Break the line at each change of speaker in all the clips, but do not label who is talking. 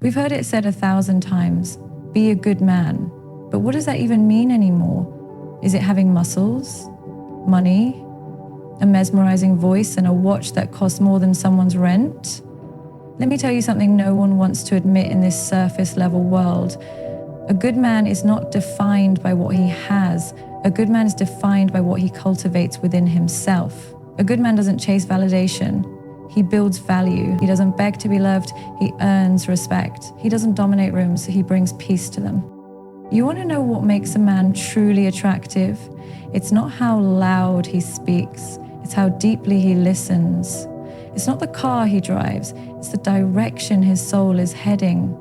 We've heard it said 1,000 times, be a good man. But what does that even mean anymore? Is it having muscles, money, a mesmerizing voice, and a watch that costs more than someone's rent? Let me tell you something no one wants to admit in this surface level world. A good man is not defined by what he has. A good man is defined by what he cultivates within himself. A good man doesn't chase validation. He builds value. He doesn't beg to be loved. He earns respect. He doesn't dominate rooms. He brings peace to them. You want to know what makes a man truly attractive? It's not how loud he speaks. It's how deeply he listens. It's not the car he drives. It's the direction his soul is heading.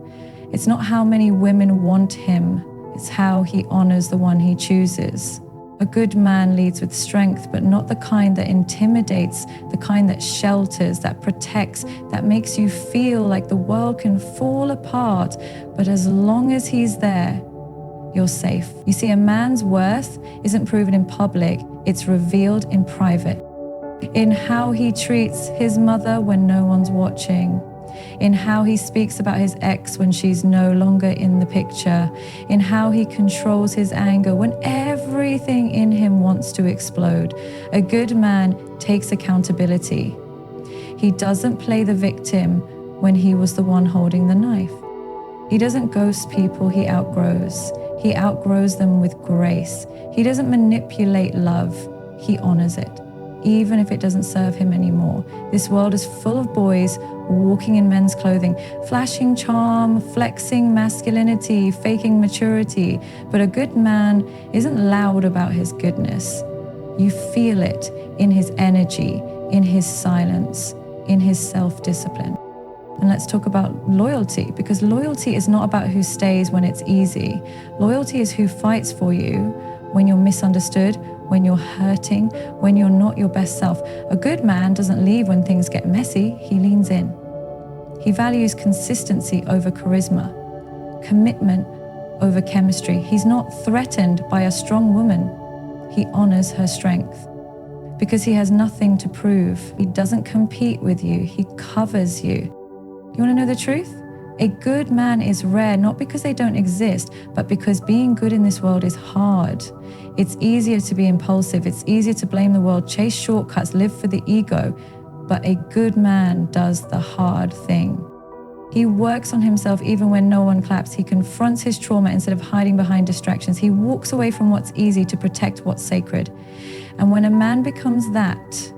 It's not how many women want him. It's how he honors the one he chooses. A good man leads with strength, but not the kind that intimidates, the kind that shelters, that protects, that makes you feel like the world can fall apart. But as long as he's there, you're safe. You see, a man's worth isn't proven in public, it's revealed in private. In how he treats his mother when no one's watching. In how he speaks about his ex when she's no longer in the picture. In how he controls his anger when everything in him wants to explode. A good man takes accountability. He doesn't play the victim when he was the one holding the knife. He doesn't ghost people he outgrows. He outgrows them with grace. He doesn't manipulate love. He honors it, even if it doesn't serve him anymore. This world is full of boys walking in men's clothing, flashing charm, flexing masculinity, faking maturity. But a good man isn't loud about his goodness. You feel it in his energy, in his silence, in his self-discipline. And let's talk about loyalty, because loyalty is not about who stays when it's easy. Loyalty is who fights for you when you're misunderstood, when you're hurting, when you're not your best self. A good man doesn't leave when things get messy, he leans in. He values consistency over charisma, commitment over chemistry. He's not threatened by a strong woman. He honors her strength because he has nothing to prove. He doesn't compete with you, he covers you. You want to know the truth? A good man is rare, not because they don't exist, but because being good in this world is hard. It's easier to be impulsive. It's easier to blame the world, chase shortcuts, live for the ego. But a good man does the hard thing. He works on himself even when no one claps. He confronts his trauma instead of hiding behind distractions. He walks away from what's easy to protect what's sacred. And when a man becomes that,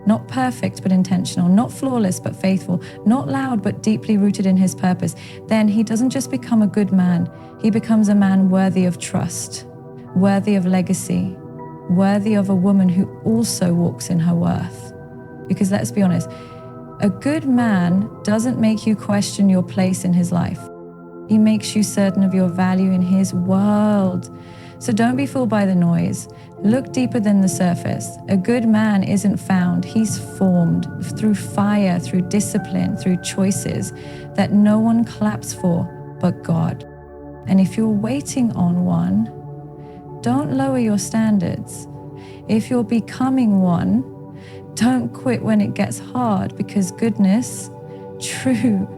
not perfect but intentional, not flawless but faithful, not loud but deeply rooted in his purpose, then he doesn't just become a good man, he becomes a man worthy of trust, worthy of legacy, worthy of a woman who also walks in her worth. Because let's be honest, a good man doesn't make you question your place in his life. He makes you certain of your value in his world. So don't be fooled by the noise. Look deeper than the surface. A good man isn't found, he's formed through fire, through discipline, through choices that no one claps for but God. And if you're waiting on one, don't lower your standards. If you're becoming one, don't quit when it gets hard, because goodness, true,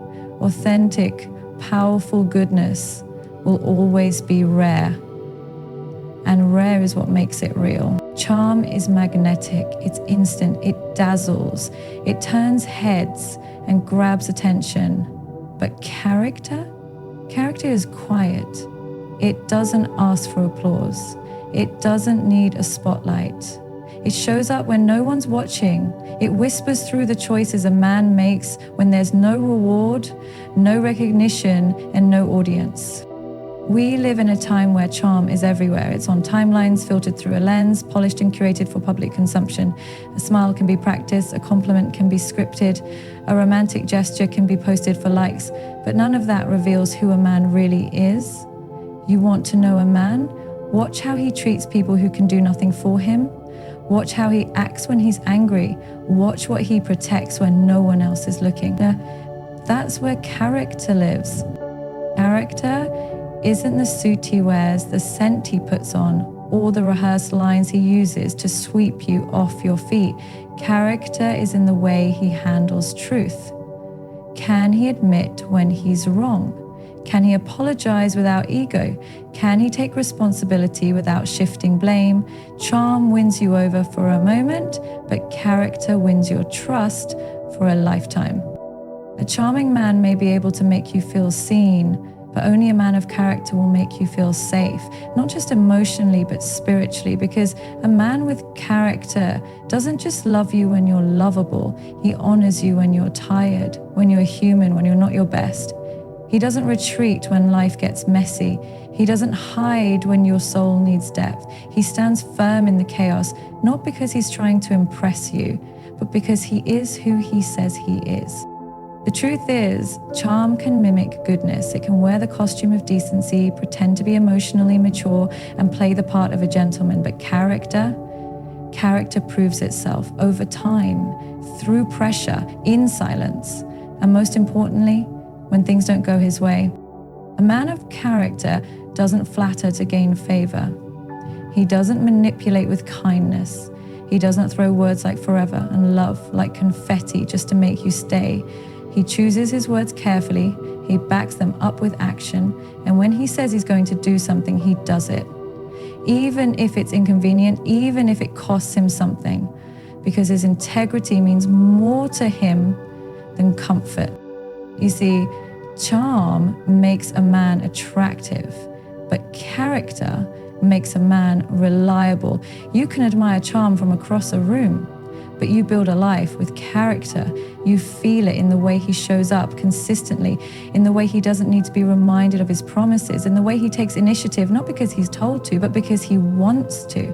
authentic, powerful goodness will always be rare. And rare is what makes it real. Charm is magnetic, it's instant, it dazzles, it turns heads and grabs attention. But character is quiet. It doesn't ask for applause. It doesn't need a spotlight. It shows up when no one's watching. It whispers through the choices a man makes when there's no reward, no recognition, and no audience. We live in a time where charm is everywhere. It's on timelines, filtered through a lens, polished and curated for public consumption. A smile can be practiced, a compliment can be scripted, a romantic gesture can be posted for likes, but none of that reveals who a man really is. You want to know a man? Watch how he treats people who can do nothing for him. Watch how he acts when he's angry. Watch what he protects when no one else is looking. Now, that's where character lives. Character isn't the suit he wears, the scent he puts on, or the rehearsed lines he uses to sweep you off your feet. Character is in the way he handles truth. Can he admit when he's wrong? Can he apologize without ego? Can he take responsibility without shifting blame? Charm wins you over for a moment, but character wins your trust for a lifetime. A charming man may be able to make you feel seen, but only a man of character will make you feel safe, not just emotionally, but spiritually, because a man with character doesn't just love you when you're lovable. He honors you when you're tired, when you're human, when you're not your best. He doesn't retreat when life gets messy. He doesn't hide when your soul needs depth. He stands firm in the chaos, not because he's trying to impress you, but because he is who he says he is. The truth is, charm can mimic goodness. It can wear the costume of decency, pretend to be emotionally mature, and play the part of a gentleman. But character proves itself over time, through pressure, in silence, and most importantly, when things don't go his way. A man of character doesn't flatter to gain favor. He doesn't manipulate with kindness. He doesn't throw words like forever and love like confetti just to make you stay. He chooses his words carefully, he backs them up with action, and when he says he's going to do something, he does it. Even if it's inconvenient, even if it costs him something, because his integrity means more to him than comfort. You see, charm makes a man attractive, but character makes a man reliable. You can admire charm from across a room, but you build a life with character. You feel it in the way he shows up consistently, in the way he doesn't need to be reminded of his promises, in the way he takes initiative, not because he's told to, but because he wants to,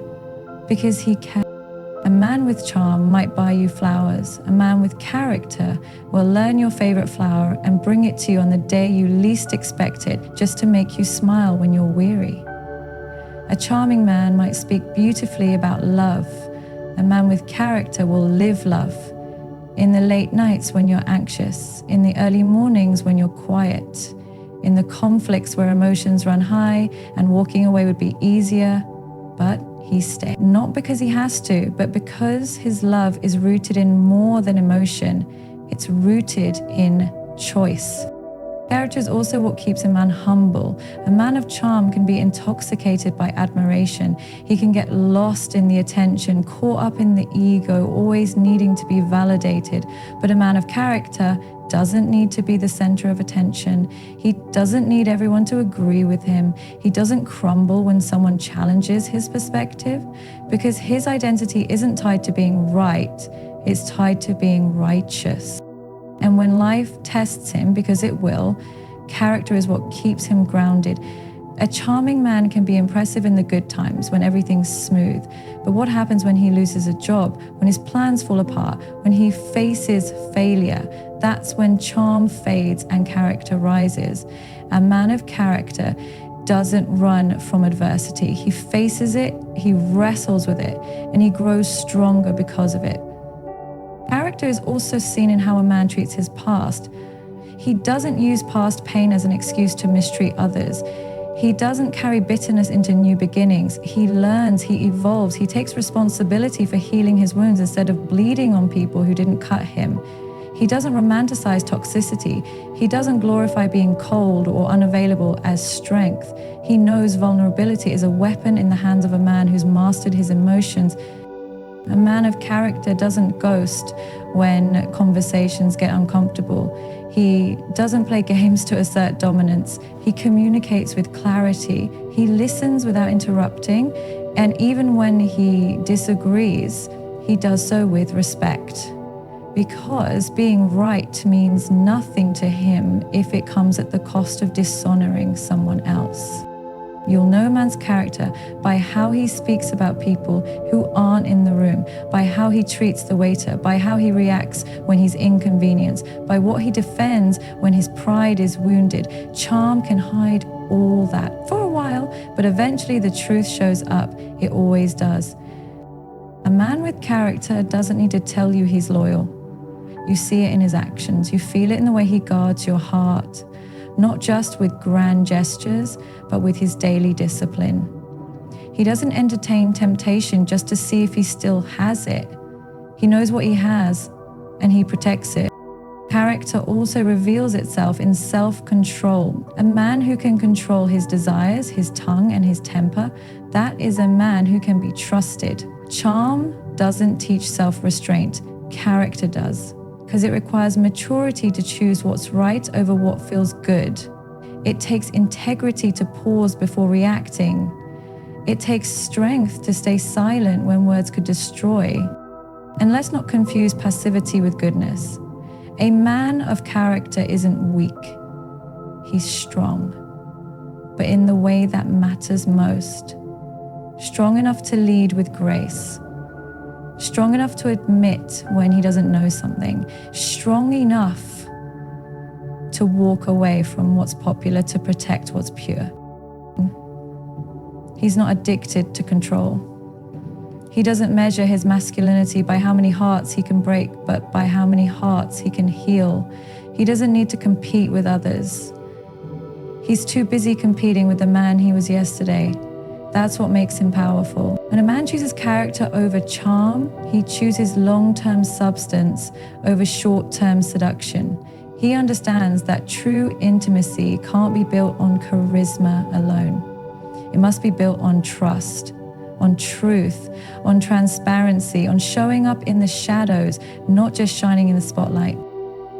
because he can. A man with charm might buy you flowers. A man with character will learn your favorite flower and bring it to you on the day you least expect it, just to make you smile when you're weary. A charming man might speak beautifully about love. A man with character will live love. In the late nights when you're anxious, in the early mornings when you're quiet, in the conflicts where emotions run high and walking away would be easier, but he stays. Not because he has to, but because his love is rooted in more than emotion. It's rooted in choice. Character is also what keeps a man humble. A man of charm can be intoxicated by admiration. He can get lost in the attention, caught up in the ego, always needing to be validated. But a man of character doesn't need to be the center of attention. He doesn't need everyone to agree with him. He doesn't crumble when someone challenges his perspective, because his identity isn't tied to being right, it's tied to being righteous. And when life tests him, because it will, character is what keeps him grounded. A charming man can be impressive in the good times, when everything's smooth. But what happens when he loses a job, when his plans fall apart, when he faces failure? That's when charm fades and character rises. A man of character doesn't run from adversity. He faces it, he wrestles with it, and he grows stronger because of it. Character is also seen in how a man treats his past. He doesn't use past pain as an excuse to mistreat others. He doesn't carry bitterness into new beginnings. He learns, he evolves, he takes responsibility for healing his wounds instead of bleeding on people who didn't cut him. He doesn't romanticize toxicity. He doesn't glorify being cold or unavailable as strength. He knows vulnerability is a weapon in the hands of a man who's mastered his emotions. A man of character doesn't ghost when conversations get uncomfortable. He doesn't play games to assert dominance. He communicates with clarity. He listens without interrupting. And even when he disagrees, he does so with respect. Because being right means nothing to him if it comes at the cost of dishonoring someone else. You'll know a man's character by how he speaks about people who aren't in the room, by how he treats the waiter, by how he reacts when he's inconvenienced, by what he defends when his pride is wounded. Charm can hide all that for a while, but eventually the truth shows up. It always does. A man with character doesn't need to tell you he's loyal. You see it in his actions. You feel it in the way he guards your heart. Not just with grand gestures, but with his daily discipline. He doesn't entertain temptation just to see if he still has it. He knows what he has, and he protects it. Character also reveals itself in self-control. A man who can control his desires, his tongue, and his temper, that is a man who can be trusted. Charm doesn't teach self-restraint. Character does, because it requires maturity to choose what's right over what feels good. It takes integrity to pause before reacting. It takes strength to stay silent when words could destroy. And let's not confuse passivity with goodness. A man of character isn't weak. He's strong, but in the way that matters most. Strong enough to lead with grace. Strong enough to admit when he doesn't know something. Strong enough to walk away from what's popular to protect what's pure. He's not addicted to control. He doesn't measure his masculinity by how many hearts he can break, but by how many hearts he can heal. He doesn't need to compete with others. He's too busy competing with the man he was yesterday. That's what makes him powerful. When a man chooses character over charm, he chooses long-term substance over short-term seduction. He understands that true intimacy can't be built on charisma alone. It must be built on trust, on truth, on transparency, on showing up in the shadows, not just shining in the spotlight.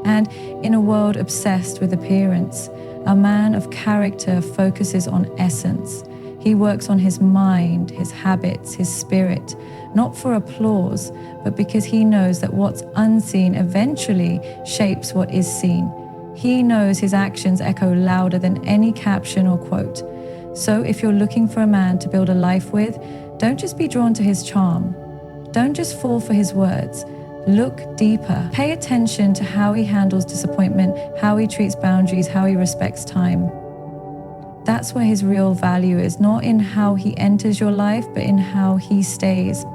And in a world obsessed with appearance, a man of character focuses on essence. He works on his mind, his habits, his spirit, not for applause, but because he knows that what's unseen eventually shapes what is seen. He knows his actions echo louder than any caption or quote. So if you're looking for a man to build a life with, don't just be drawn to his charm. Don't just fall for his words. Look deeper. Pay attention to how he handles disappointment, how he treats boundaries, how he respects time. That's where his real value is, not in how he enters your life, but in how he stays.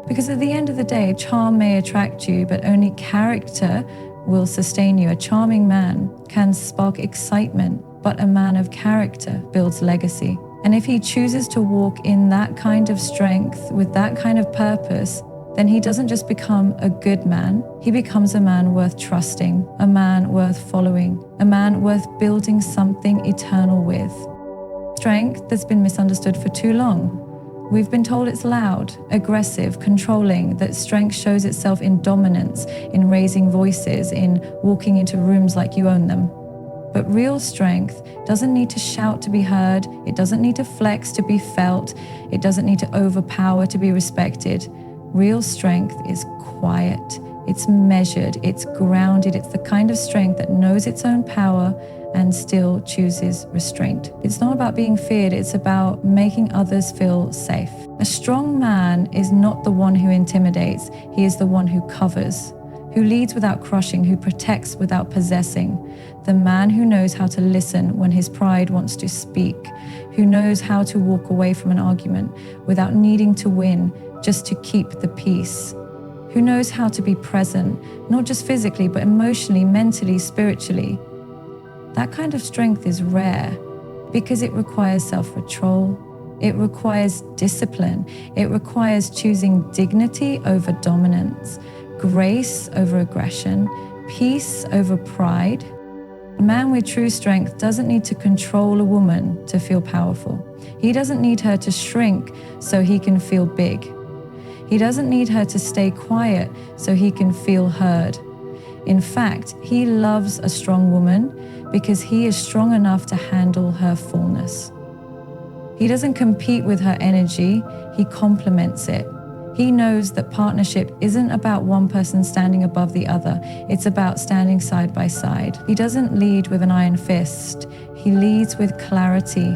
Because at the end of the day, charm may attract you, but only character will sustain you. A charming man can spark excitement, but a man of character builds legacy. And if he chooses to walk in that kind of strength, with that kind of purpose, then he doesn't just become a good man, he becomes a man worth trusting, a man worth following, a man worth building something eternal with. Strength that's been misunderstood for too long. We've been told it's loud, aggressive, controlling, that strength shows itself in dominance, in raising voices, in walking into rooms like you own them. But real strength doesn't need to shout to be heard, it doesn't need to flex to be felt, it doesn't need to overpower to be respected. Real strength is quiet, it's measured, it's grounded, it's the kind of strength that knows its own power and still chooses restraint. It's not about being feared, it's about making others feel safe. A strong man is not the one who intimidates, he is the one who covers, who leads without crushing, who protects without possessing. The man who knows how to listen when his pride wants to speak, who knows how to walk away from an argument without needing to win, just to keep the peace, who knows how to be present, not just physically, but emotionally, mentally, spiritually. That kind of strength is rare because it requires self-control, it requires discipline, it requires choosing dignity over dominance, grace over aggression, peace over pride. A man with true strength doesn't need to control a woman to feel powerful. He doesn't need her to shrink so he can feel big. He doesn't need her to stay quiet so he can feel heard. In fact, he loves a strong woman because he is strong enough to handle her fullness. He doesn't compete with her energy, he complements it. He knows that partnership isn't about one person standing above the other. It's about standing side by side. He doesn't lead with an iron fist. He leads with clarity,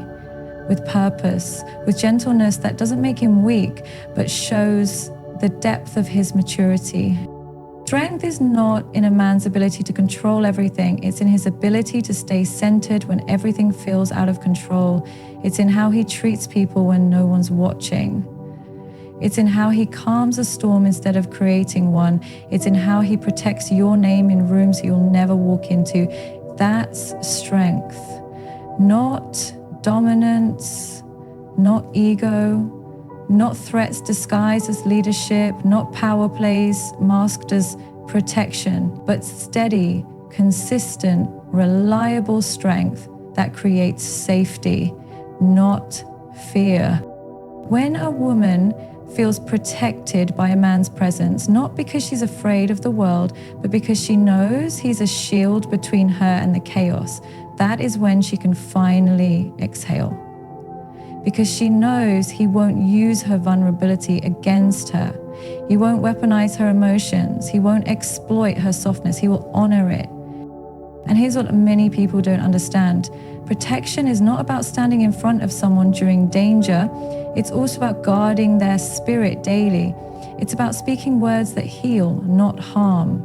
with purpose, with gentleness that doesn't make him weak, but shows the depth of his maturity. Strength is not in a man's ability to control everything. It's in his ability to stay centered when everything feels out of control. It's in how he treats people when no one's watching. It's in how he calms a storm instead of creating one. It's in how he protects your name in rooms you'll never walk into. That's strength, not dominance, not ego, not threats disguised as leadership, not power plays masked as protection, but steady, consistent, reliable strength that creates safety, not fear. When a woman feels protected by a man's presence, not because she's afraid of the world, but because she knows he's a shield between her and the chaos, that is when she can finally exhale. Because she knows he won't use her vulnerability against her. He won't weaponize her emotions. He won't exploit her softness. He will honor it. And here's what many people don't understand. Protection is not about standing in front of someone during danger. It's also about guarding their spirit daily. It's about speaking words that heal, not harm.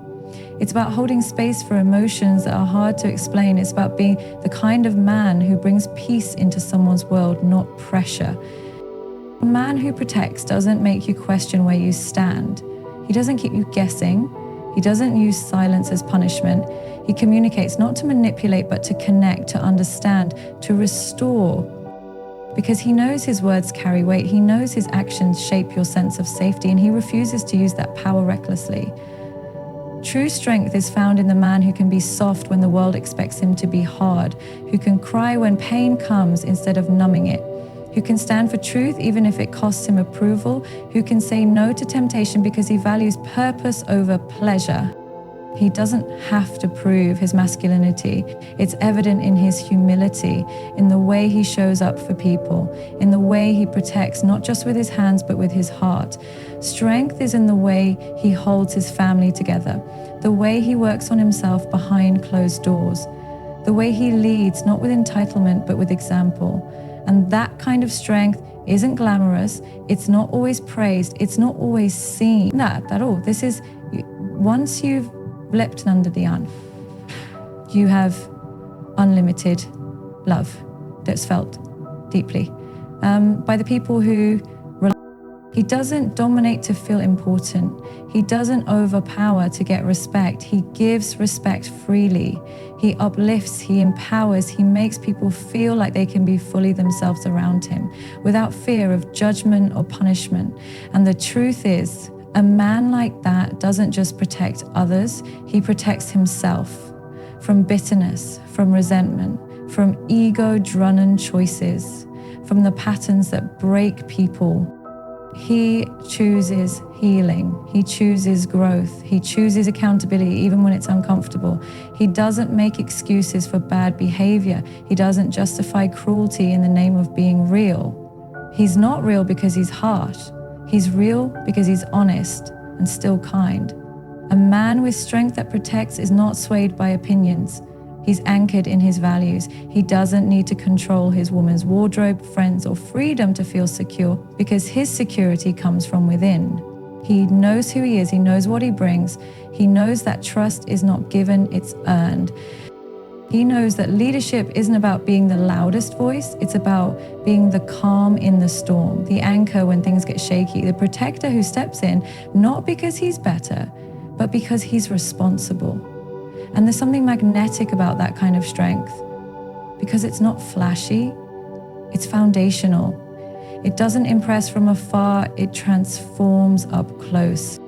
It's about holding space for emotions that are hard to explain. It's about being the kind of man who brings peace into someone's world, not pressure. A man who protects doesn't make you question where you stand. He doesn't keep you guessing. He doesn't use silence as punishment. He communicates not to manipulate, but to connect, to understand, to restore. Because he knows his words carry weight. He knows his actions shape your sense of safety, and he refuses to use that power recklessly. True strength is found in the man who can be soft when the world expects him to be hard, who can cry when pain comes instead of numbing it, who can stand for truth even if it costs him approval, who can say no to temptation because he values purpose over pleasure. He doesn't have to prove his masculinity. It's evident in his humility, in the way he shows up for people, in the way he protects, not just with his hands, but with his heart. Strength is in the way he holds his family together, the way he works on himself behind closed doors, the way he leads, not with entitlement, but with example. And that kind of strength isn't glamorous. It's not always praised. It's not always seen. Not at all. This is, once you've leapt under the arm, you have unlimited love that's felt deeply by the people who rely. He doesn't dominate to feel important. He doesn't overpower to get respect. He gives respect freely. He uplifts, he empowers, he makes people feel like they can be fully themselves around him without fear of judgment or punishment. And the truth is, a man like that doesn't just protect others, he protects himself from bitterness, from resentment, from ego-driven choices, from the patterns that break people. He chooses healing. He chooses growth. He chooses accountability even when it's uncomfortable. He doesn't make excuses for bad behavior. He doesn't justify cruelty in the name of being real. He's not real because he's harsh. He's real because he's honest and still kind. A man with strength that protects is not swayed by opinions. He's anchored in his values. He doesn't need to control his woman's wardrobe, friends, or freedom to feel secure because his security comes from within. He knows who he is. He knows what he brings. He knows that trust is not given, it's earned. He knows that leadership isn't about being the loudest voice. It's about being the calm in the storm, the anchor when things get shaky, the protector who steps in, not because he's better, but because he's responsible. And there's something magnetic about that kind of strength because it's not flashy, it's foundational. It doesn't impress from afar, it transforms up close.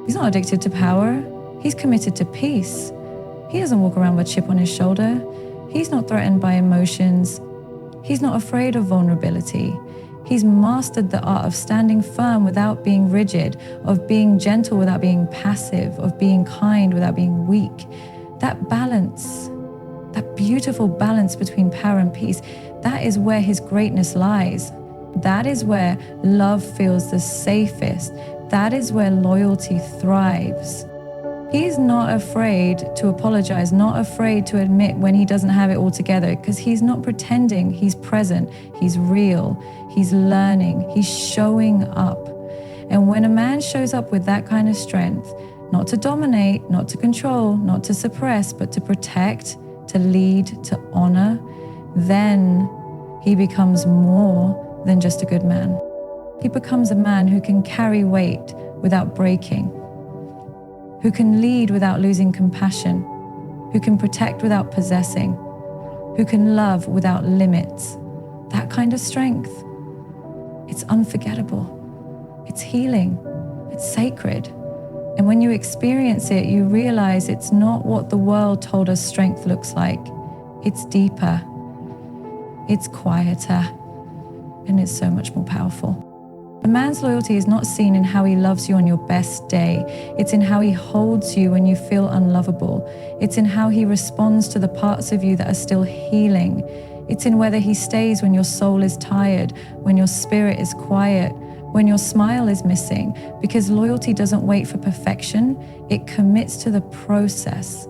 He's not addicted to power, he's committed to peace. He doesn't walk around with a chip on his shoulder. He's not threatened by emotions. He's not afraid of vulnerability. He's mastered the art of standing firm without being rigid, of being gentle without being passive, of being kind without being weak. That balance, that beautiful balance between power and peace, that is where his greatness lies. That is where love feels the safest. That is where loyalty thrives. He's not afraid to apologize, not afraid to admit when he doesn't have it all together, because he's not pretending, he's present, he's real, he's learning, he's showing up. And when a man shows up with that kind of strength, not to dominate, not to control, not to suppress, but to protect, to lead, to honor, then he becomes more than just a good man. He becomes a man who can carry weight without breaking, who can lead without losing compassion, who can protect without possessing, who can love without limits. That kind of strength, it's unforgettable, it's healing, it's sacred, And when you experience it, you realize it's not what the world told us strength looks like. It's deeper, it's quieter, and it's so much more powerful. A man's loyalty is not seen in how he loves you on your best day. It's in how he holds you when you feel unlovable. It's in how he responds to the parts of you that are still healing. It's in whether he stays when your soul is tired, when your spirit is quiet, when your smile is missing. Because loyalty doesn't wait for perfection, it commits to the process.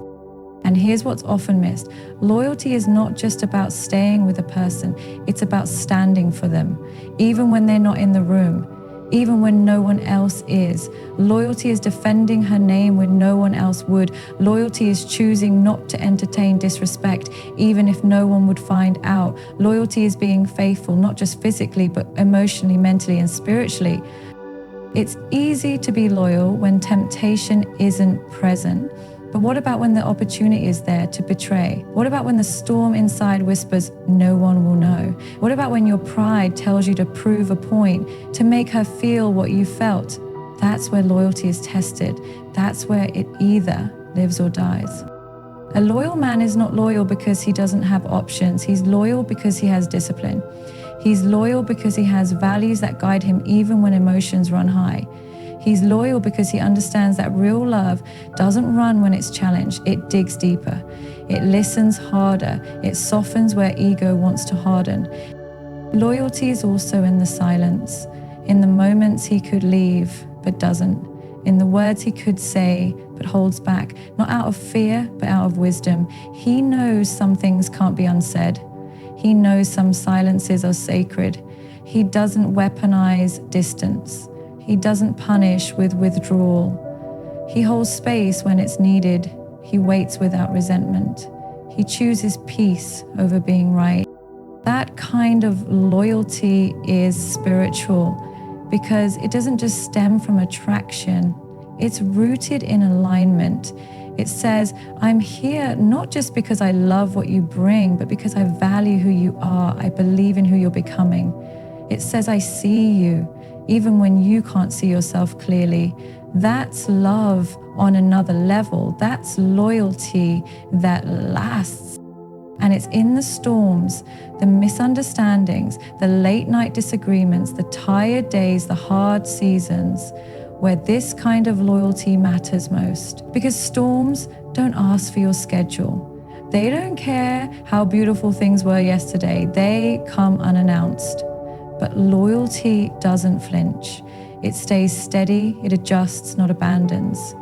And here's what's often missed. Loyalty is not just about staying with a person, it's about standing for them, even when they're not in the room, even when no one else is. Loyalty is defending her name when no one else would. Loyalty is choosing not to entertain disrespect, even if no one would find out. Loyalty is being faithful, not just physically, but emotionally, mentally, and spiritually. It's easy to be loyal when temptation isn't present. But what about when the opportunity is there to betray? What about when the storm inside whispers, no one will know? What about when your pride tells you to prove a point, to make her feel what you felt? That's where loyalty is tested. That's where it either lives or dies. A loyal man is not loyal because he doesn't have options. He's loyal because he has discipline. He's loyal because he has values that guide him even when emotions run high. He's loyal because he understands that real love doesn't run when it's challenged. It digs deeper. It listens harder. It softens where ego wants to harden. Loyalty is also in the silence, in the moments he could leave but doesn't, in the words he could say but holds back, not out of fear but out of wisdom. He knows some things can't be unsaid. He knows some silences are sacred. He doesn't weaponize distance. He doesn't punish with withdrawal. He holds space when it's needed. He waits without resentment. He chooses peace over being right. That kind of loyalty is spiritual because it doesn't just stem from attraction. It's rooted in alignment. It says, I'm here not just because I love what you bring, but because I value who you are. I believe in who you're becoming. It says, I see you, even when you can't see yourself clearly. That's love on another level. That's loyalty that lasts. And it's in the storms, the misunderstandings, the late night disagreements, the tired days, the hard seasons, where this kind of loyalty matters most. Because storms don't ask for your schedule. They don't care how beautiful things were yesterday. They come unannounced. But loyalty doesn't flinch. It stays steady, it adjusts, not abandons.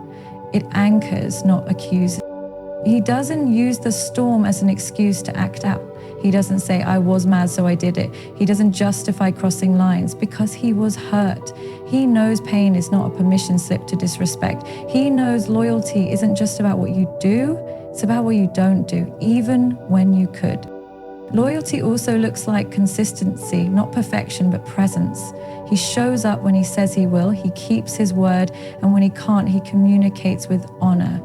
It anchors, not accuses. He doesn't use the storm as an excuse to act out. He doesn't say, I was mad, so I did it. He doesn't justify crossing lines because he was hurt. He knows pain is not a permission slip to disrespect. He knows loyalty isn't just about what you do, it's about what you don't do, even when you could. Loyalty also looks like consistency, not perfection, but presence. He shows up when he says he will, he keeps his word, and when he can't, he communicates with honor.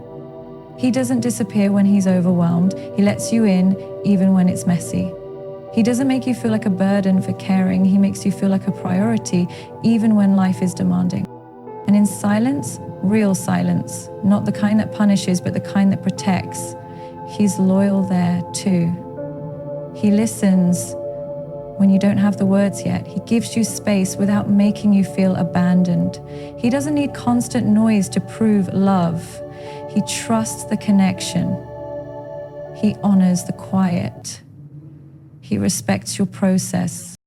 He doesn't disappear when he's overwhelmed. He lets you in, even when it's messy. He doesn't make you feel like a burden for caring. He makes you feel like a priority, even when life is demanding. And in silence, real silence, not the kind that punishes, but the kind that protects, he's loyal there too. He listens when you don't have the words yet. He gives you space without making you feel abandoned. He doesn't need constant noise to prove love. He trusts the connection. He honors the quiet. He respects your process.